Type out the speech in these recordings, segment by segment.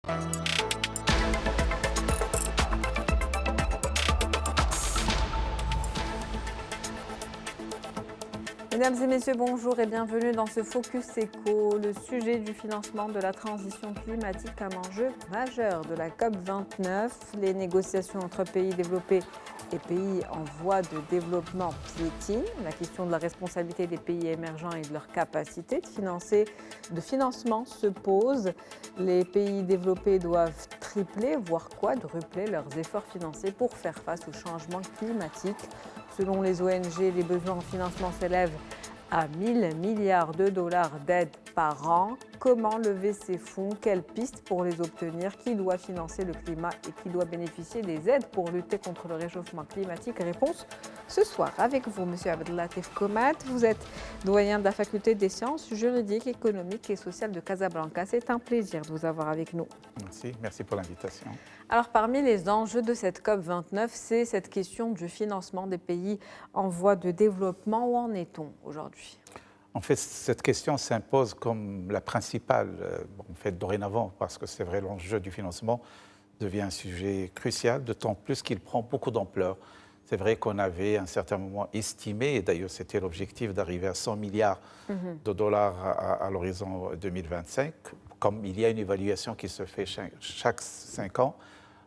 Mesdames et messieurs, bonjour et bienvenue dans ce Focus Éco. Le sujet du financement de la transition climatique, un enjeu majeur de la COP29. Les négociations entre pays développés et pays en voie de développement piétinent. La question de la responsabilité des pays émergents et de leur capacité de financement se pose. Les pays développés doivent tripler, voire quadrupler leurs efforts financiers pour faire face au changement climatique. Selon les ONG, les besoins en financement s'élèvent à 1 000 milliards de dollars d'aide par an. Comment lever ces fonds? Quelles pistes pour les obtenir? Qui doit financer le climat et qui doit bénéficier des aides pour lutter contre le réchauffement climatique? Réponse ce soir avec vous, Monsieur Abdellatif Komat. Vous êtes doyen de la faculté des sciences juridiques, économiques et sociales de Casablanca. C'est un plaisir de vous avoir avec nous. Merci pour l'invitation. Alors, parmi les enjeux de cette COP29, c'est cette question du financement des pays en voie de développement. Où en est-on aujourd'hui? En fait, cette question s'impose comme la principale, dorénavant, parce que c'est vrai, l'enjeu du financement devient un sujet crucial, d'autant plus qu'il prend beaucoup d'ampleur. C'est vrai qu'on avait à un certain moment estimé, et d'ailleurs c'était l'objectif d'arriver à 100 milliards de dollars à l'horizon 2025, comme il y a une évaluation qui se fait chaque 5 ans.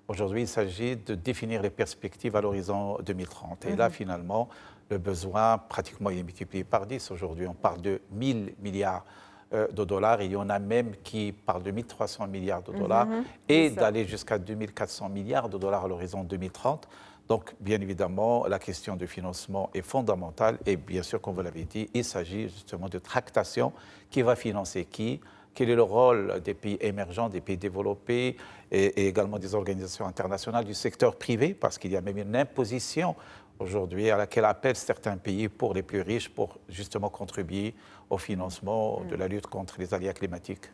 Aujourd'hui, il s'agit de définir les perspectives à l'horizon 2030. Et là, finalement, le besoin, pratiquement, il est multiplié par 10. Aujourd'hui, on parle de 1 000 milliards de dollars. Et il y en a même qui parlent de 1 300 milliards de dollars et d'aller jusqu'à 2 400 milliards de dollars à l'horizon 2030. Donc, bien évidemment, la question du financement est fondamentale. Et bien sûr, comme vous l'avez dit, il s'agit justement de tractation. Qui va financer qui? Quel est le rôle des pays émergents, des pays développés et également des organisations internationales du secteur privé, parce qu'il y a même une imposition aujourd'hui à laquelle appellent certains pays pour les plus riches pour justement contribuer au financement de la lutte contre les aléas climatiques.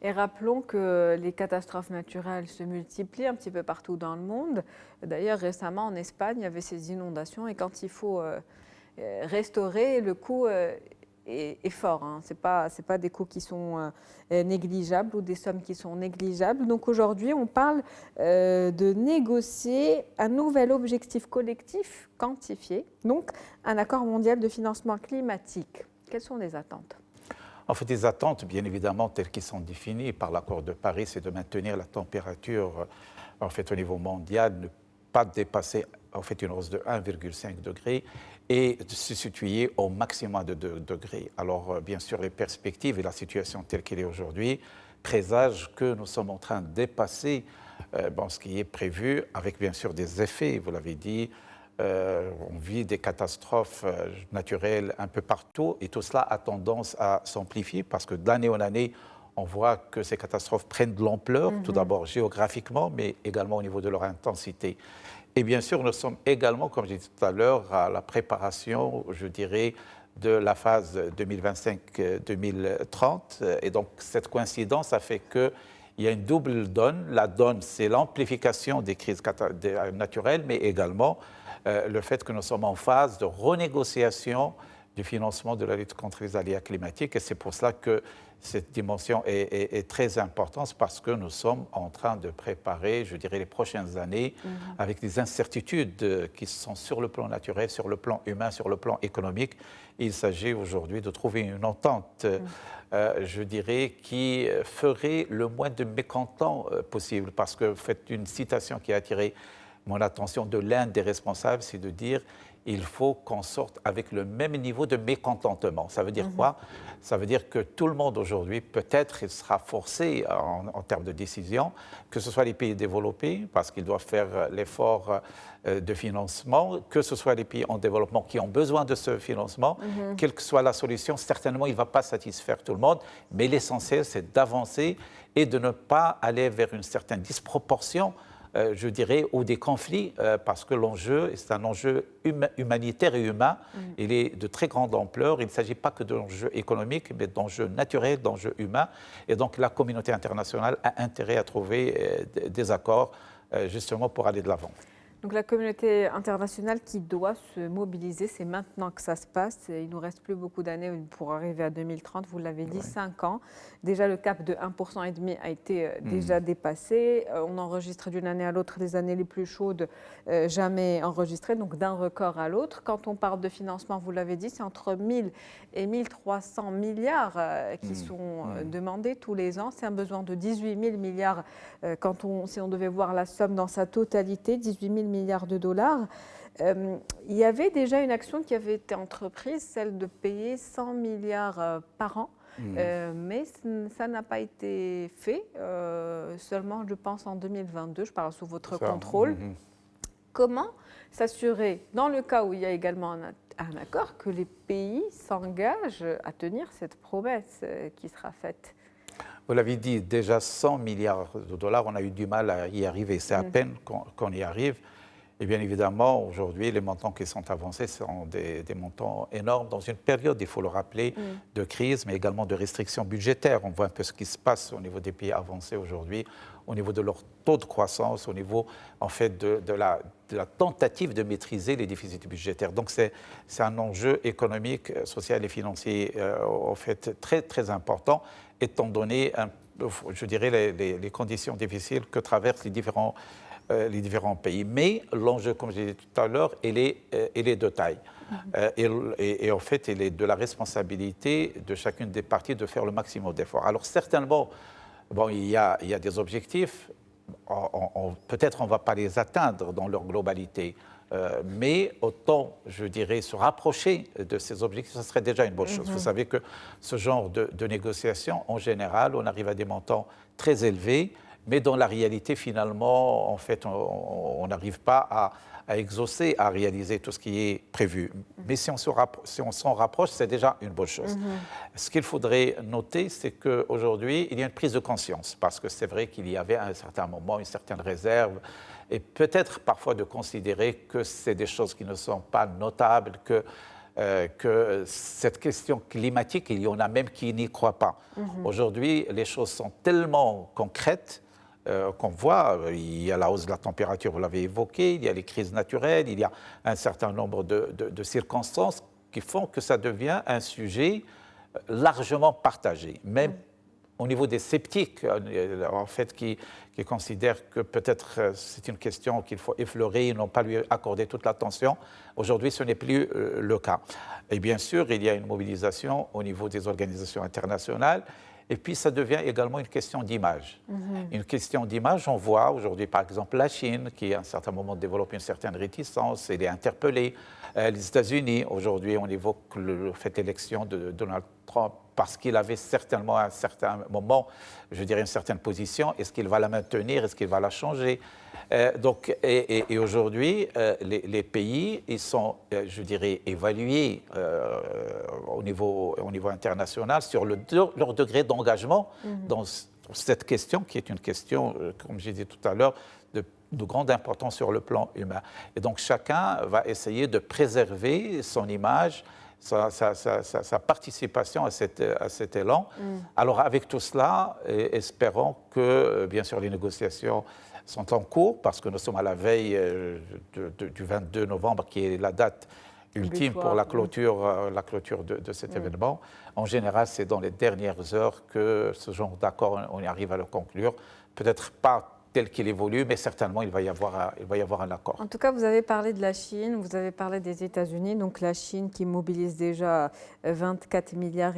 Et rappelons que les catastrophes naturelles se multiplient un petit peu partout dans le monde. D'ailleurs, récemment en Espagne, il y avait ces inondations et quand il faut restaurer, le coût est fort. Ce n'est pas des coûts qui sont négligeables ou des sommes qui sont négligeables. Donc aujourd'hui, on parle de négocier un nouvel objectif collectif quantifié, donc un accord mondial de financement climatique. Quelles sont les attentes? En fait, les attentes, bien évidemment, telles qu'elles sont définies par l'accord de Paris, c'est de maintenir la température au niveau mondial, ne pas dépasser une hausse de 1,5 degré et de se situer au maximum de 2 degrés. Alors, bien sûr, les perspectives et la situation telle qu'elle est aujourd'hui présagent que nous sommes en train de dépasser ce qui est prévu, avec bien sûr des effets, vous l'avez dit. On vit des catastrophes naturelles un peu partout et tout cela a tendance à s'amplifier parce que d'année en année, on voit que ces catastrophes prennent de l'ampleur, tout d'abord géographiquement, mais également au niveau de leur intensité. Et bien sûr, nous sommes également, comme j'ai dit tout à l'heure, à la préparation, je dirais, de la phase 2025-2030. Et donc, cette coïncidence a fait qu'il y a une double donne. La donne, c'est l'amplification des crises naturelles, mais également le fait que nous sommes en phase de renégociation du financement de la lutte contre les aléas climatiques. Et c'est pour cela que cette dimension est très importante parce que nous sommes en train de préparer, je dirais, les prochaines années avec des incertitudes qui sont sur le plan naturel, sur le plan humain, sur le plan économique. Il s'agit aujourd'hui de trouver une entente, je dirais, qui ferait le moins de mécontents possible parce que vous faites une citation qui a attiré mon attention de l'un des responsables, c'est de dire il faut qu'on sorte avec le même niveau de mécontentement. Ça veut dire quoi? Ça veut dire que tout le monde aujourd'hui, peut-être, il sera forcé en termes de décision, que ce soit les pays développés, parce qu'ils doivent faire l'effort de financement, que ce soit les pays en développement qui ont besoin de ce financement, quelle que soit la solution, certainement, il ne va pas satisfaire tout le monde, mais l'essentiel, c'est d'avancer et de ne pas aller vers une certaine disproportion je dirais, ou des conflits, parce que l'enjeu, c'est un enjeu humanitaire et humain. Il est de très grande ampleur. Il ne s'agit pas que d'enjeux économiques, mais d'enjeux naturels, d'enjeux humains. Et donc, la communauté internationale a intérêt à trouver des accords, justement, pour aller de l'avant. Donc la communauté internationale qui doit se mobiliser, c'est maintenant que ça se passe. Il ne nous reste plus beaucoup d'années pour arriver à 2030, vous l'avez dit, 5 ans. Déjà, le cap de 1,5 % a été déjà dépassé. On enregistre d'une année à l'autre les années les plus chaudes jamais enregistrées, donc d'un record à l'autre. Quand on parle de financement, vous l'avez dit, c'est entre 1000 et 1300 milliards qui sont demandés tous les ans. C'est un besoin de 18 000 milliards si on devait voir la somme dans sa totalité, 18 000 milliards de dollars. Il y avait déjà une action qui avait été entreprise, celle de payer 100 milliards par an, mais ça n'a pas été fait, seulement je pense en 2022, je parle sous votre contrôle. Comment s'assurer, dans le cas où il y a également un accord, que les pays s'engagent à tenir cette promesse qui sera faite? Vous l'avez dit, déjà 100 milliards de dollars, on a eu du mal à y arriver. C'est à peine qu'on y arrive. Et bien évidemment, aujourd'hui, les montants qui sont avancés sont des montants énormes dans une période, il faut le rappeler, de crise, mais également de restrictions budgétaires. On voit un peu ce qui se passe au niveau des pays avancés aujourd'hui, au niveau de leur taux de croissance, au niveau en fait de la tentative de maîtriser les déficits budgétaires. Donc c'est un enjeu économique, social et financier en fait très très important, étant donné, je dirais, les conditions difficiles que traversent les différents pays. Mais l'enjeu, comme j'ai dit tout à l'heure, il est de taille. Et en fait, il est de la responsabilité de chacune des parties de faire le maximum d'efforts. Alors certainement, bon, il y a des objectifs, peut-être on ne va pas les atteindre dans leur globalité, mais autant, je dirais, se rapprocher de ces objectifs, ce serait déjà une bonne chose. Vous savez que ce genre de négociations, en général, on arrive à des montants très élevés, mais dans la réalité, finalement, en fait, on n'arrive pas à exaucer, à réaliser tout ce qui est prévu. Mais si on s'en rapproche, c'est déjà une bonne chose. Ce qu'il faudrait noter, c'est qu'aujourd'hui, il y a une prise de conscience, parce que c'est vrai qu'il y avait à un certain moment une certaine réserve, et peut-être parfois de considérer que c'est des choses qui ne sont pas notables, que cette question climatique, il y en a même qui n'y croient pas. Aujourd'hui, les choses sont tellement concrètes qu'on voit. Il y a la hausse de la température, vous l'avez évoqué, il y a les crises naturelles, il y a un certain nombre de circonstances qui font que ça devient un sujet largement partagé, même au niveau des sceptiques, en fait, qui considèrent que peut-être c'est une question qu'il faut effleurer et non pas lui accorder toute l'attention. Aujourd'hui, ce n'est plus le cas. Et bien sûr, il y a une mobilisation au niveau des organisations internationales. Et puis, ça devient également une question d'image. Une question d'image, on voit aujourd'hui, par exemple, la Chine, qui à un certain moment développe une certaine réticence, elle est interpellée. Les États-Unis, aujourd'hui, on évoque le fait de l'élection de Donald Trump parce qu'il avait certainement à un certain moment, je dirais, une certaine position. Est-ce qu'il va la maintenir? Est-ce qu'il va la changer? Et aujourd'hui, les pays, ils sont, je dirais, évalués au niveau international sur leur degré d'engagement dans cette question, qui est une question, comme j'ai dit tout à l'heure, de grande importance sur le plan humain. Et donc, chacun va essayer de préserver son image, sa participation à cet élan. Alors, avec tout cela, espérons que, bien sûr, les négociations sont en cours, parce que nous sommes à la veille du 22 novembre, qui est la date ultime pour la clôture de cet événement. En général, c'est dans les dernières heures que ce genre d'accord, on y arrive à le conclure. Peut-être pas tel qu'il évolue, mais certainement il va y avoir un accord. En tout cas, vous avez parlé de la Chine, vous avez parlé des États-Unis, donc la Chine qui mobilise déjà 24,5 milliards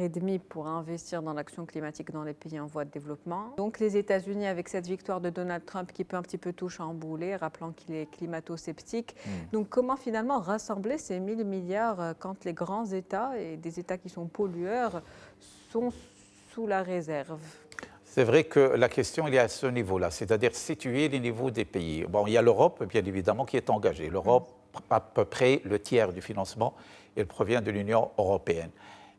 pour investir dans l'action climatique dans les pays en voie de développement. Donc les États-Unis, avec cette victoire de Donald Trump qui peut un petit peu tout chambouler, rappelant qu'il est climato-sceptique. Donc comment finalement rassembler ces 1000 milliards quand les grands États et des États qui sont pollueurs sont sous la réserve? C'est vrai que la question, il est à ce niveau-là, c'est-à-dire situer les niveaux des pays. Bon, il y a l'Europe, bien évidemment, qui est engagée. L'Europe, à peu près le tiers du financement, il provient de l'Union européenne.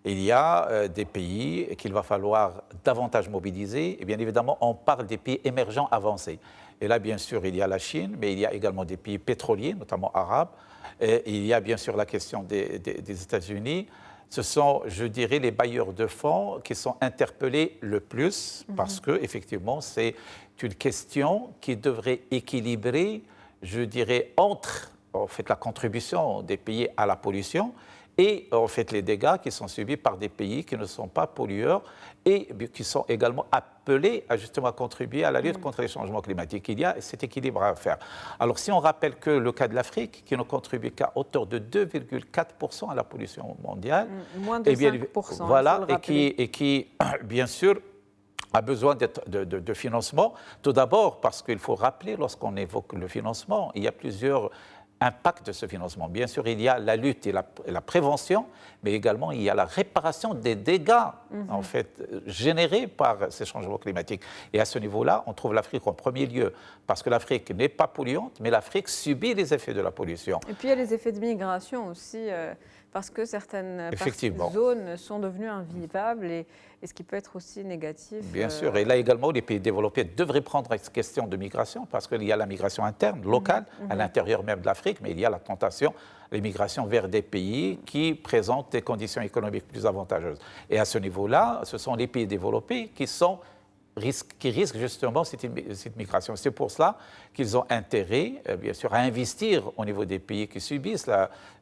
Il y a des pays qu'il va falloir davantage mobiliser. Et bien évidemment, on parle des pays émergents avancés. Et là, bien sûr, il y a la Chine, mais il y a également des pays pétroliers, notamment arabes. Et il y a bien sûr la question des États-Unis. Ce sont, je dirais, les bailleurs de fonds qui sont interpellés le plus parce que, effectivement, c'est une question qui devrait équilibrer je dirais, entre en fait, la contribution des pays à la pollution et en fait, les dégâts qui sont subis par des pays qui ne sont pas pollueurs et qui sont également appelés à justement contribuer à la lutte contre les changements climatiques. Il y a cet équilibre à faire. Alors si on rappelle que le cas de l'Afrique, qui ne contribue qu'à hauteur de 2,4% à la pollution mondiale, moins de 5%, voilà, et qui, bien sûr, a besoin de financement. Tout d'abord parce qu'il faut rappeler, lorsqu'on évoque le financement, il y a plusieurs impact de ce financement. Bien sûr, il y a la lutte et la prévention, mais également il y a la réparation des dégâts en fait, générés par ces changements climatiques. Et à ce niveau-là, on trouve l'Afrique en premier lieu, parce que l'Afrique n'est pas polluante, mais l'Afrique subit les effets de la pollution. Et puis il y a les effets de migration aussi, parce que certaines zones sont devenues invivables, et ce qui peut être aussi négatif. Bien sûr, et là également, les pays développés devraient prendre cette question de migration, parce qu'il y a la migration interne, locale, à l'intérieur même de l'Afrique, mais il y a la tentation, l'immigration vers des pays qui présentent des conditions économiques plus avantageuses. Et à ce niveau-là, ce sont les pays développés qui risquent justement cette migration. C'est pour cela qu'ils ont intérêt, bien sûr, à investir au niveau des pays qui subissent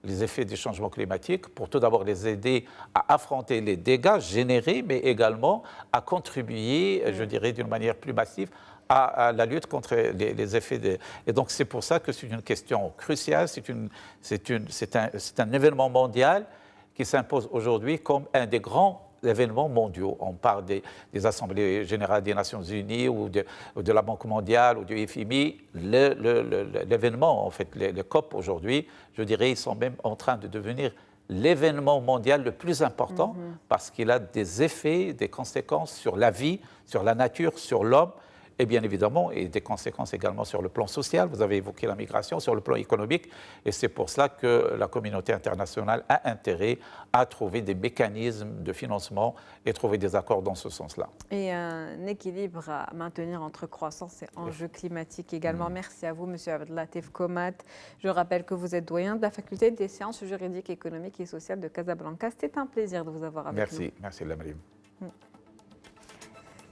les effets du changement climatique pour tout d'abord les aider à affronter les dégâts générés, mais également à contribuer, je dirais, d'une manière plus massive à la lutte contre les effets. Et donc c'est pour ça que c'est une question cruciale, c'est un événement mondial qui s'impose aujourd'hui comme un des grands événements mondiaux. On parle des assemblées générales des Nations Unies ou de la Banque mondiale ou du FMI. L'événement, en fait, les COP aujourd'hui, je dirais, ils sont même en train de devenir l'événement mondial le plus important parce qu'il a des effets, des conséquences sur la vie, sur la nature, sur l'homme. Et bien évidemment, et des conséquences également sur le plan social. Vous avez évoqué la migration, sur le plan économique. Et c'est pour cela que la communauté internationale a intérêt à trouver des mécanismes de financement et trouver des accords dans ce sens-là. Et un équilibre à maintenir entre croissance et enjeux climatiques également. Merci à vous, M. Abdellatif Komat. Je rappelle que vous êtes doyen de la faculté des sciences juridiques, économiques et sociales de Casablanca. C'était un plaisir de vous avoir avec nous. Merci Lamrim.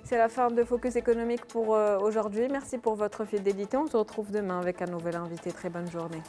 C'est la fin de Focus économique pour aujourd'hui. Merci pour votre fidélité. On se retrouve demain avec un nouvel invité. Très bonne journée.